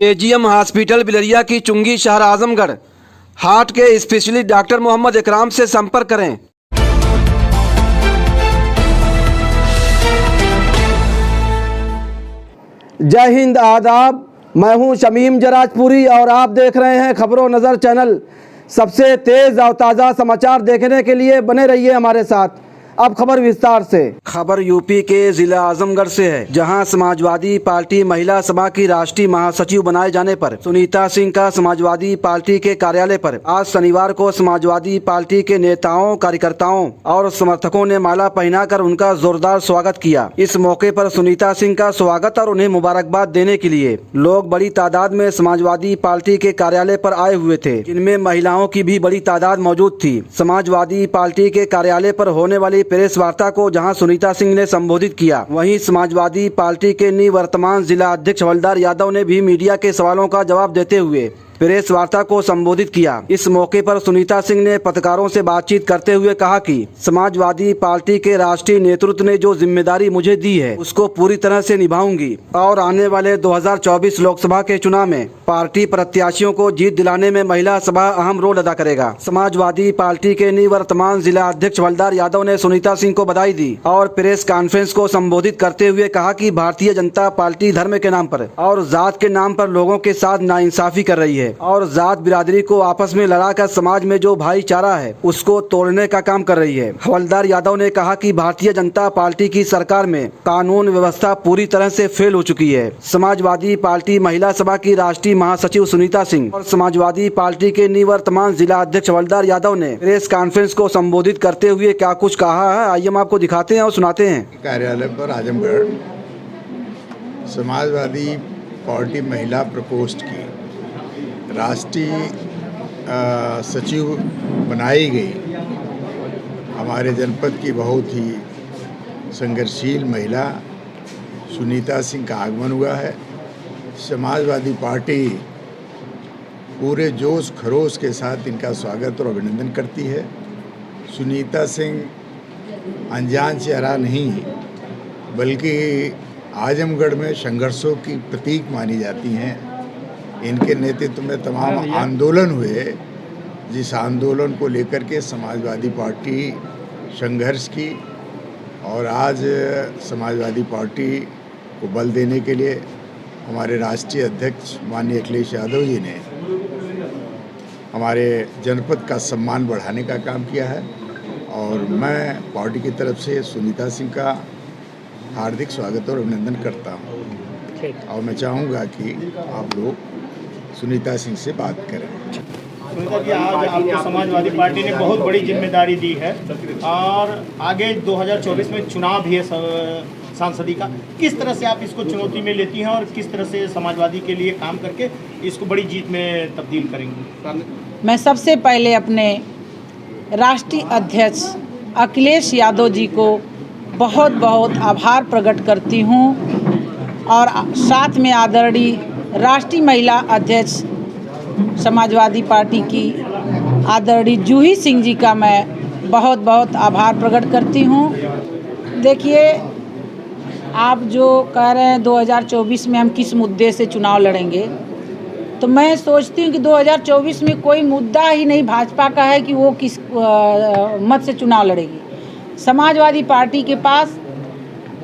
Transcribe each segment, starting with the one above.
AGM hospital Bilariya की चुंगी शहर आजमगढ़। हार्ट के स्पेशलिस्ट डॉक्टर मोहम्मद इकराम से संपर्क करें। जय हिंद, आदाब। मैं हूं शमीम जराजपुरी और आप देख रहे हैं खबरों नज़र चैनल। सबसे तेज़ और ताज़ा समाचार देखने के लिए बने रहिए हमारे साथ। अब खबर विस्तार से। खबर यूपी के जिला आजमगढ़ से है, जहां समाजवादी पार्टी महिला सभा की राष्ट्रीय महासचिव बनाए जाने पर सुनीता सिंह का समाजवादी पार्टी के कार्यालय पर आज शनिवार को समाजवादी पार्टी के नेताओं, कार्यकर्ताओं और समर्थकों ने माला पहनाकर उनका जोरदार स्वागत किया। इस मौके पर सुनीता सिंह का स्वागत और उन्हें मुबारकबाद देने के लिए लोग बड़ी तादाद में समाजवादी पार्टी के कार्यालय पर आए हुए थे, जिनमें महिलाओं की भी बड़ी तादाद मौजूद थी। समाजवादी पार्टी के कार्यालय पर होने वाली प्रेस वार्ता को जहां सुनीता सिंह ने संबोधित किया, वहीं समाजवादी पार्टी के निवर्तमान जिला अध्यक्ष हवलदार यादव ने भी मीडिया के सवालों का जवाब देते हुए प्रेस वार्ता को संबोधित किया। इस मौके पर सुनीता सिंह ने पत्रकारों से बातचीत करते हुए कहा कि समाजवादी पार्टी के राष्ट्रीय नेतृत्व ने जो जिम्मेदारी मुझे दी है उसको पूरी तरह से निभाऊंगी और आने वाले 2024 लोकसभा के चुनाव में पार्टी प्रत्याशियों को जीत दिलाने में महिला सभा अहम रोल अदा करेगा। समाजवादी पार्टी के निवर्तमान जिला अध्यक्ष हवलदार यादव ने सुनीता सिंह को बधाई दी और प्रेस कॉन्फ्रेंस को संबोधित करते हुए कहा कि भारतीय जनता पार्टी धर्म के नाम पर और जात के नाम पर लोगों के साथ नाइंसाफी कर रही है और जात बिरादरी को आपस में लड़ाकर समाज में जो भाईचारा है उसको तोड़ने का काम कर रही है। हवलदार यादव ने कहा कि भारतीय जनता पार्टी की सरकार में कानून व्यवस्था पूरी तरह से फेल हो चुकी है। समाजवादी पार्टी महिला सभा की राष्ट्रीय महासचिव सुनीता सिंह और समाजवादी पार्टी के निवर्तमान जिला अध्यक्ष हवलदार यादव ने प्रेस कॉन्फ्रेंस को संबोधित करते हुए क्या कुछ कहा है, आइए हम आपको दिखाते हैं और सुनाते हैं। कार्यालय पर आजमगढ़ समाजवादी पार्टी महिला प्रकोष्ठ की राष्ट्रीय सचिव बनाई गई हमारे जनपद की बहुत ही संघर्षशील महिला सुनीता सिंह का आगमन हुआ है। समाजवादी पार्टी पूरे जोश खरोश के साथ इनका स्वागत और अभिनंदन करती है। सुनीता सिंह अनजान चेहरा नहीं बल्कि आजमगढ़ में संघर्षों की प्रतीक मानी जाती हैं। इनके नेतृत्व में तमाम आंदोलन हुए, जिस आंदोलन को लेकर के समाजवादी पार्टी संघर्ष की और आज समाजवादी पार्टी को बल देने के लिए हमारे राष्ट्रीय अध्यक्ष माननीय अखिलेश यादव जी ने हमारे जनपद का सम्मान बढ़ाने का काम किया है और मैं पार्टी की तरफ से सुनीता सिंह का हार्दिक स्वागत और अभिनंदन करता हूँ और मैं चाहूँगा कि आप लोग सुनीता सिंह से बात करें। सुनीता जी, आज आपको समाजवादी पार्टी ने बहुत बड़ी जिम्मेदारी दी है और आगे 2024 में चुनाव भी है सांसदी का। किस तरह से आप इसको चुनौती में लेती हैं और किस तरह से समाजवादी के लिए काम करके इसको बड़ी जीत में तब्दील करेंगी? मैं सबसे पहले अपने राष्ट्रीय अध्यक्ष अखिलेश यादव जी को बहुत बहुत आभार प्रकट करती हूँ और साथ में आदरणीय राष्ट्रीय महिला अध्यक्ष समाजवादी पार्टी की आदरणीय जूही सिंह जी का मैं बहुत बहुत आभार प्रकट करती हूँ। देखिए, आप जो कह रहे हैं 2024 में हम किस मुद्दे से चुनाव लड़ेंगे, तो मैं सोचती हूँ कि 2024 में कोई मुद्दा ही नहीं भाजपा का है कि वो किस मत से चुनाव लड़ेगी। समाजवादी पार्टी के पास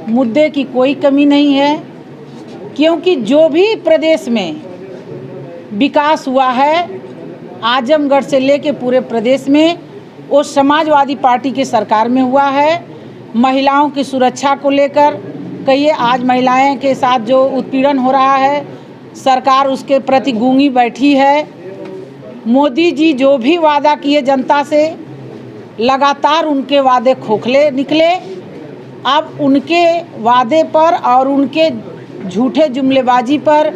मुद्दे की कोई कमी नहीं है, क्योंकि जो भी प्रदेश में विकास हुआ है आजमगढ़ से लेके पूरे प्रदेश में, वो समाजवादी पार्टी की सरकार में हुआ है। महिलाओं की सुरक्षा को लेकर कहिए, आज महिलाएं के साथ जो उत्पीड़न हो रहा है सरकार उसके प्रति गूंगी बैठी है। मोदी जी जो भी वादा किए जनता से, लगातार उनके वादे खोखले निकले। अब उनके वादे पर और उनके झूठे जुमलेबाजी पर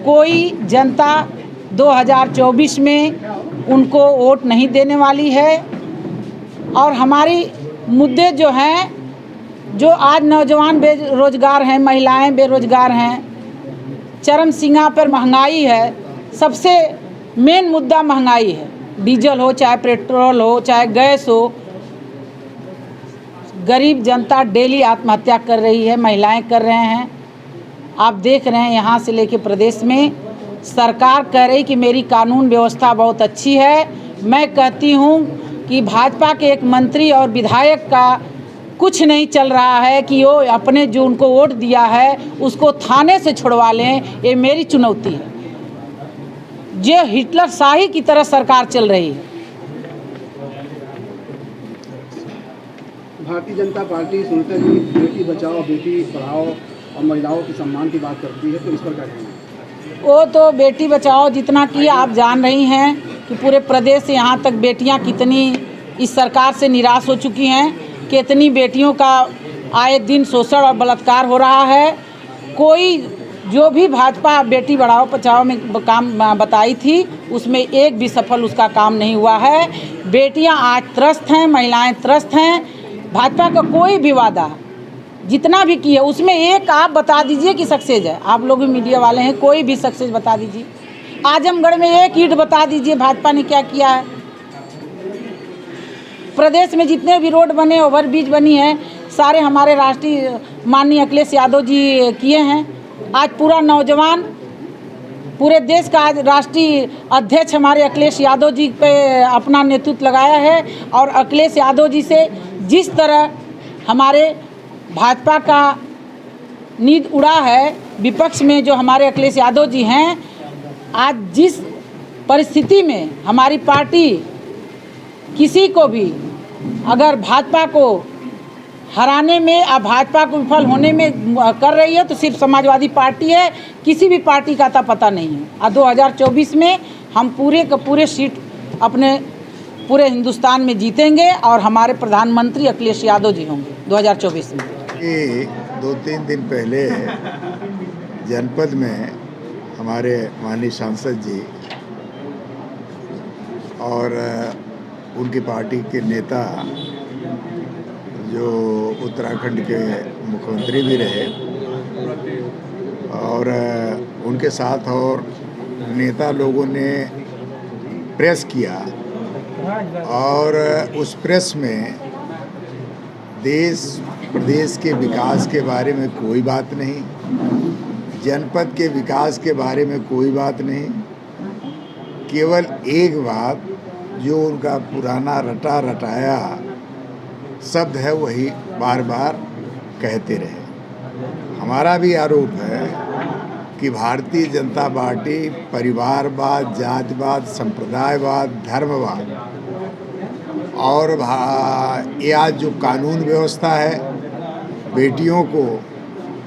कोई जनता 2024 में उनको वोट नहीं देने वाली है। और हमारी मुद्दे जो हैं, जो आज नौजवान बेरोजगार हैं, महिलाएं बेरोजगार हैं, चरम सीमा पर महंगाई है, सबसे मेन मुद्दा महंगाई है। डीजल हो, चाहे पेट्रोल हो, चाहे गैस हो, गरीब जनता डेली आत्महत्या कर रही है, महिलाएं कर रहे हैं। आप देख रहे हैं यहाँ से लेके प्रदेश में सरकार कह रही कि मेरी कानून व्यवस्था बहुत अच्छी है। मैं कहती हूँ कि भाजपा के एक मंत्री और विधायक का कुछ नहीं चल रहा है कि वो अपने जो उनको वोट दिया है उसको थाने से छुड़वा लें। ये मेरी चुनौती है। जो हिटलर शाही की तरह सरकार चल रही है। भारतीय जनता पार्टी सुनते ही बेटी बचाओ बेटी पढ़ाओ और महिलाओं के सम्मान की बात करती है, तो इस पर क्या कहना है? वो तो बेटी बचाओ जितना किया आप जान रही हैं कि पूरे प्रदेश से यहाँ तक बेटियाँ कितनी इस सरकार से निराश हो चुकी हैं। कितनी बेटियों का आए दिन शोषण और बलात्कार हो रहा है। कोई जो भी भाजपा बेटी बढ़ाओ बचाओ में काम बताई थी उसमें एक भी सफल उसका काम नहीं हुआ है। बेटियां आज त्रस्त हैं, महिलाएं त्रस्त हैं। भाजपा का कोई भी वादा जितना भी किया उसमें एक आप बता दीजिए कि सक्सेस है। आप लोग भी मीडिया वाले हैं, कोई भी सक्सेस बता दीजिए। आजमगढ़ में एक ईंट बता दीजिए भाजपा ने क्या किया है। प्रदेश में जितने भी रोड बने, ओवरब्रिज बनी है, सारे हमारे राष्ट्रीय माननीय अखिलेश यादव जी किए हैं। आज पूरा नौजवान पूरे देश का आज राष्ट्रीय अध्यक्ष हमारे अखिलेश यादव जी पे अपना नेतृत्व लगाया है। और अखिलेश यादव जी से जिस तरह हमारे भाजपा का नींद उड़ा है, विपक्ष में जो हमारे अखिलेश यादव जी हैं, आज जिस परिस्थिति में हमारी पार्टी किसी को भी अगर भाजपा को हराने में या भाजपा को विफल होने में कर रही है तो सिर्फ समाजवादी पार्टी है। किसी भी पार्टी का तो पता नहीं है। और 2024 में हम पूरे के पूरे सीट अपने पूरे हिंदुस्तान में जीतेंगे और हमारे प्रधानमंत्री अखिलेश यादव जी होंगे 2024 में। ये 2-3 दिन पहले जनपद में हमारे माननीय सांसद जी और उनकी पार्टी के नेता जो उत्तराखंड के मुख्यमंत्री भी रहे और उनके साथ और नेता लोगों ने प्रेस किया और उस प्रेस में देश प्रदेश के विकास के बारे में कोई बात नहीं, जनपद के विकास के बारे में कोई बात नहीं। केवल एक बात जो उनका पुराना रटा रटाया शब्द है वही बार बार कहते रहे। हमारा भी आरोप है कि भारतीय जनता पार्टी परिवारवाद, जातिवाद, संप्रदायवाद, धर्मवाद और ये आज जो कानून व्यवस्था है, बेटियों को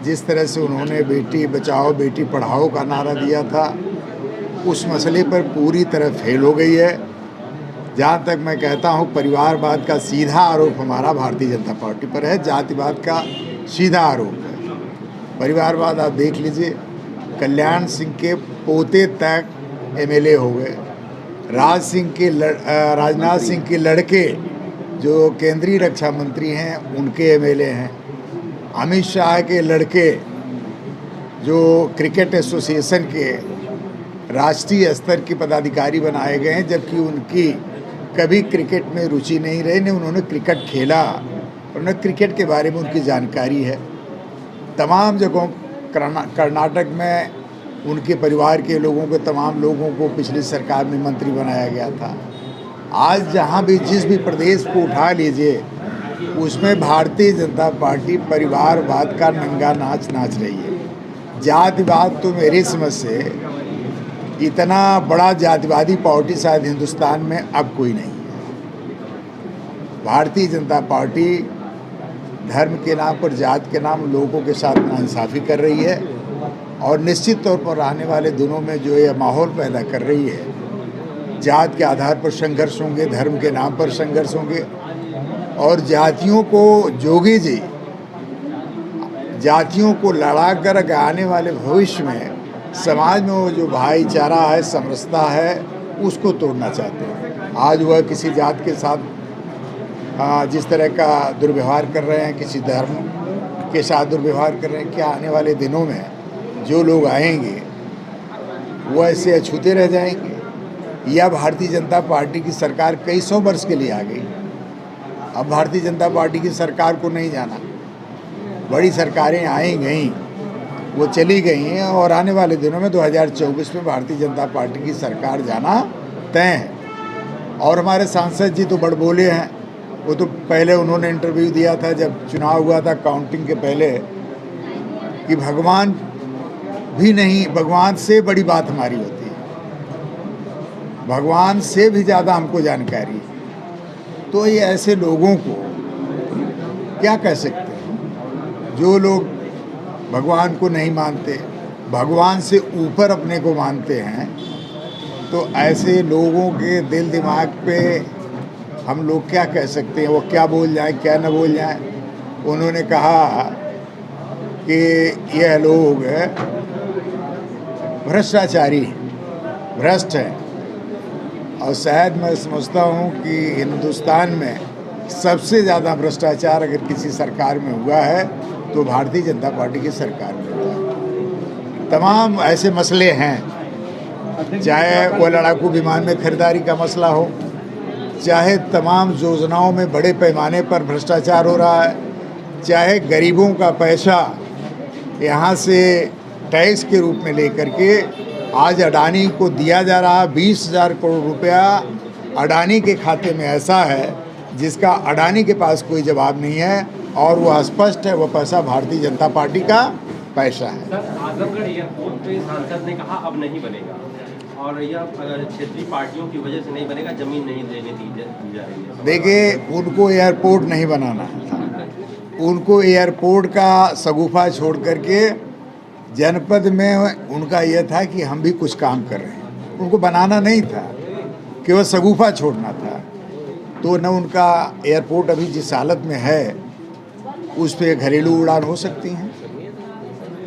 जिस तरह से उन्होंने बेटी बचाओ बेटी पढ़ाओ का नारा दिया था, उस मसले पर पूरी तरह फेल हो गई है। जहाँ तक मैं कहता हूँ परिवारवाद का सीधा आरोप हमारा भारतीय जनता पार्टी पर है, जातिवाद का सीधा आरोप है। परिवारवाद आप देख लीजिए, कल्याण सिंह के पोते तक एमएलए हो गए, राजनाथ सिंह के लड़के जो केंद्रीय रक्षा मंत्री हैं उनके एमएलए हैं, अमित शाह के लड़के जो क्रिकेट एसोसिएशन के राष्ट्रीय स्तर के पदाधिकारी बनाए गए हैं, जबकि उनकी कभी क्रिकेट में रुचि नहीं रही, नहीं उन्होंने क्रिकेट खेला और न क्रिकेट के बारे में उनकी जानकारी है। तमाम जगहों कर्नाटक में उनके परिवार के लोगों को, तमाम लोगों को पिछली सरकार में मंत्री बनाया गया था। आज जहाँ भी जिस भी प्रदेश को उठा लीजिए उसमें भारतीय जनता पार्टी परिवारवाद का नंगा नाच नाच रही है। जातिवाद तो मेरी समझ से इतना बड़ा जातिवादी पार्टी शायद हिंदुस्तान में अब कोई नहीं है। भारतीय जनता पार्टी धर्म के नाम पर, जात के नाम लोगों के साथ नाइंसाफ़ी कर रही है और निश्चित तौर पर आने वाले दिनों में जो ये माहौल पैदा कर रही है, जात के आधार पर संघर्ष होंगे, धर्म के नाम पर संघर्ष होंगे और जातियों को जोगी जी जातियों को लड़ा कर आने वाले भविष्य में समाज में वो जो भाईचारा है, समरसता है, उसको तोड़ना चाहते हैं। आज वह किसी जात के साथ जिस तरह का दुर्व्यवहार कर रहे हैं, किसी धर्म के साथ दुर्व्यवहार कर रहे हैं, क्या आने वाले दिनों में जो लोग आएंगे वो ऐसे अछूते रह जाएंगे? या भारतीय जनता पार्टी की सरकार कई सौ वर्ष के लिए आ गई, अब भारतीय जनता पार्टी की सरकार को नहीं जाना। बड़ी सरकारें आई गईं, वो चली गई हैं और आने वाले दिनों में 2024 में भारतीय जनता पार्टी की सरकार जाना तय है। और हमारे सांसद जी तो बड़ बोले हैं, वो तो पहले उन्होंने इंटरव्यू दिया था जब चुनाव हुआ था काउंटिंग के पहले कि भगवान भी नहीं, भगवान से बड़ी बात हमारी होती है, भगवान से भी ज़्यादा हमको जानकारी है। तो ये ऐसे लोगों को क्या कह सकते हैं, जो लोग भगवान को नहीं मानते, भगवान से ऊपर अपने को मानते हैं, तो ऐसे लोगों के दिल दिमाग पे हम लोग क्या कह सकते हैं, वो क्या बोल जाएं क्या न बोल जाएं। उन्होंने कहा कि यह लोग भ्रष्टाचारी भ्रष्ट हैं, और शायद मैं समझता हूँ कि हिंदुस्तान में सबसे ज़्यादा भ्रष्टाचार अगर किसी सरकार में हुआ है तो भारतीय जनता पार्टी की सरकार में हुआ है। तमाम ऐसे मसले हैं, चाहे वो लड़ाकू विमान में खरीदारी का मसला हो, चाहे तमाम योजनाओं में बड़े पैमाने पर भ्रष्टाचार हो रहा है, चाहे गरीबों का पैसा यहाँ से टैक्स के रूप में लेकर के आज अडानी को दिया जा रहा है। 20,000 करोड़ रुपया अडानी के खाते में ऐसा है जिसका अडानी के पास कोई जवाब नहीं है, और वो स्पष्ट है वो पैसा भारतीय जनता पार्टी का पैसा है। सर, आजमगढ़ एयरपोर्ट पे सांसद ने कहा अब नहीं बनेगा, और यह क्षेत्रीय पार्टियों की वजह से नहीं बनेगा, जमीन नहीं देने दी जा रही है। देखिए, उनको एयरपोर्ट नहीं बनाना था, उनको एयरपोर्ट का शगुफा छोड़ करके जनपद में उनका यह था कि हम भी कुछ काम कर रहे हैं, उनको बनाना नहीं था, केवल शगुफा छोड़ना था। तो न उनका एयरपोर्ट अभी जिस हालत में है उस पर घरेलू उड़ान हो सकती हैं,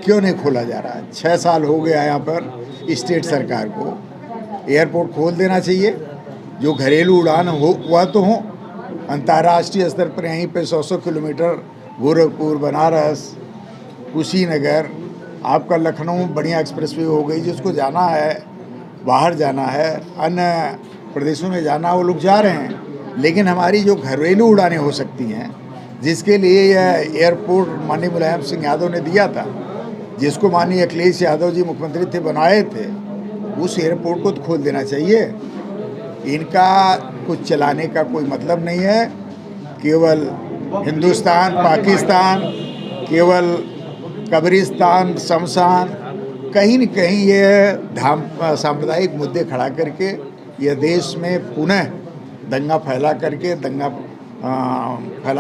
क्यों नहीं खोला जा रहा है? 6 साल हो गया यहाँ पर स्टेट सरकार को, एयरपोर्ट खोल देना चाहिए। जो घरेलू उड़ान हो वह तो हो, अंतर्राष्ट्रीय स्तर पर यहीं पे 100 किलोमीटर गोरखपुर, बनारस, कुशीनगर, आपका लखनऊ बढ़िया एक्सप्रेसवे हो गई, जिसको जाना है बाहर जाना है, अन्य प्रदेशों में जाना, वो लोग जा रहे हैं। लेकिन हमारी जो घरेलू उड़ानें हो सकती हैं, जिसके लिए यह एयरपोर्ट माननीय मुलायम सिंह यादव ने दिया था, जिसको माननीय अखिलेश यादव जी मुख्यमंत्री थे बनाए थे, उस एयरपोर्ट को तो खोल देना चाहिए। इनका कुछ चलाने का कोई मतलब नहीं है, केवल हिंदुस्तान पाकिस्तान, केवल कब्रिस्तान शमशान, कहीं न कहीं ये सांप्रदायिक मुद्दे खड़ा करके यह देश में पुनः दंगा फैला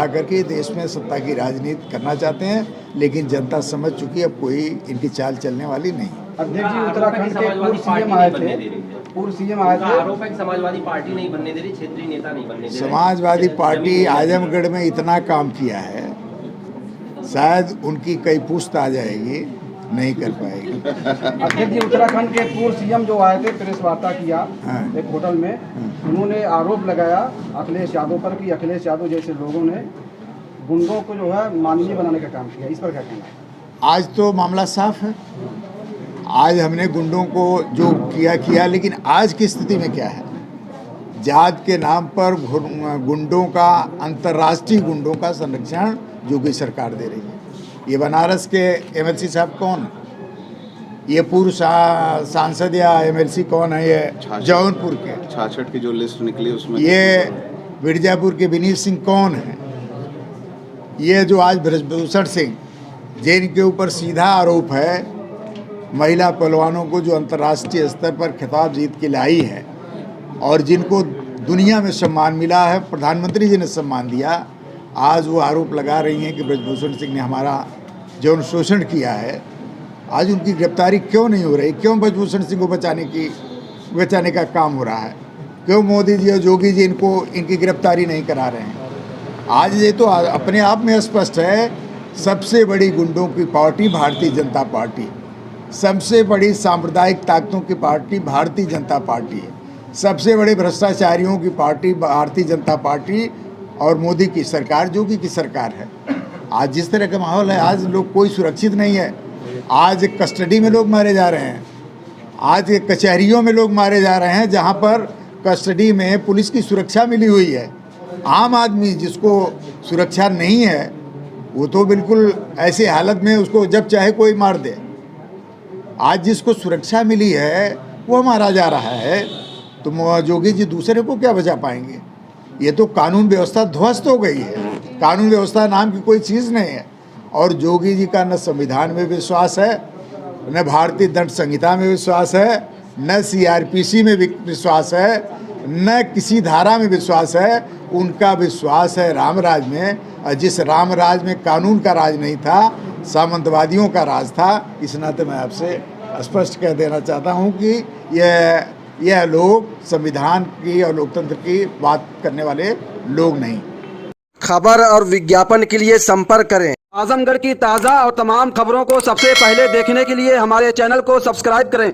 करके देश में सत्ता की राजनीति करना चाहते हैं। लेकिन जनता समझ चुकी है, अब कोई इनकी चाल चलने वाली नहीं। अध्यक्ष जी, उत्तराखंड के पूर्व सीएम आए थे, आरोप है कि समाजवादी पार्टी नहीं बनने दे रही, क्षेत्रीय नेता नहीं बनने दे रही। समाजवादी पार्टी आजमगढ़ में इतना काम किया है, शायद उनकी कई पुश्त आ जाएगी, नहीं कर पाएगी। अध्यक्ष जी, उत्तराखंड के पूर्व सीएम जो आए थे, प्रेस वार्ता किया एक होटल में, उन्होंने आरोप लगाया अखिलेश यादव पर कि अखिलेश यादव जैसे लोगों ने गुंडों को जो है माननीय बनाने का काम किया। इस पर क्या कहना है? आज तो मामला साफ है, आज हमने गुंडों को जो किया, लेकिन आज की स्थिति में क्या है? जात के नाम पर गुंडों का, अंतर्राष्ट्रीय गुंडों का संरक्षण योगी सरकार दे रही है। ये बनारस के एमएलसी साहब कौन? ये पूर्व सांसद या एमएलसी कौन है? ये जौनपुर के 66 की जो लिस्ट निकली उसमें ये मिर्जापुर के विनीत सिंह कौन है? ये जो आज ब्रजभूषण सिंह, जिनके ऊपर सीधा आरोप है महिला पहलवानों को जो अंतर्राष्ट्रीय स्तर पर खिताब जीत के लाई है और जिनको दुनिया में सम्मान मिला है, प्रधानमंत्री जी ने सम्मान दिया, आज वो आरोप लगा रही हैं कि ब्रजभूषण सिंह ने हमारा यौन शोषण किया है। आज उनकी गिरफ्तारी क्यों नहीं हो रही? क्यों ब्रजभूषण सिंह को बचाने का काम हो रहा है? क्यों मोदी जी और योगी जी इनकी गिरफ्तारी नहीं करा रहे हैं? आज ये तो अपने आप में स्पष्ट है, सबसे बड़ी गुंडों की पार्टी भारतीय जनता पार्टी, सबसे बड़ी सांप्रदायिक ताकतों की पार्टी भारतीय जनता पार्टी है, सबसे बड़े भ्रष्टाचारियों की पार्टी भारतीय जनता पार्टी और मोदी की सरकार, योगी की सरकार है। आज जिस तरह का माहौल है, आज लोग कोई सुरक्षित नहीं है। आज कस्टडी में लोग मारे जा रहे हैं, आज कचहरियों में लोग मारे जा रहे हैं, जहां पर कस्टडी में पुलिस की सुरक्षा मिली हुई है। आम आदमी जिसको सुरक्षा नहीं है, वो तो बिल्कुल ऐसी हालत में उसको जब चाहे कोई मार दे। आज जिसको सुरक्षा मिली है वो मारा जा रहा है, तो जोगी जी दूसरे को क्या बचा पाएंगे? ये तो कानून व्यवस्था ध्वस्त हो गई है। कानून व्यवस्था नाम की कोई चीज़ नहीं है। और जोगी जी का न संविधान में विश्वास है, न भारतीय दंड संहिता में विश्वास है, न CRPC में विश्वास है, न किसी धारा में विश्वास है। उनका विश्वास है रामराज में, और जिस रामराज में कानून का राज नहीं था, सामंतवादियों का राज था। इस नाते मैं आपसे स्पष्ट कह देना चाहता हूं कि यह लोग संविधान की और लोकतंत्र की बात करने वाले लोग नहीं। खबर और विज्ञापन के लिए संपर्क करें। आजमगढ़ की ताज़ा और तमाम खबरों को सबसे पहले देखने के लिए हमारे चैनल को सब्सक्राइब करें।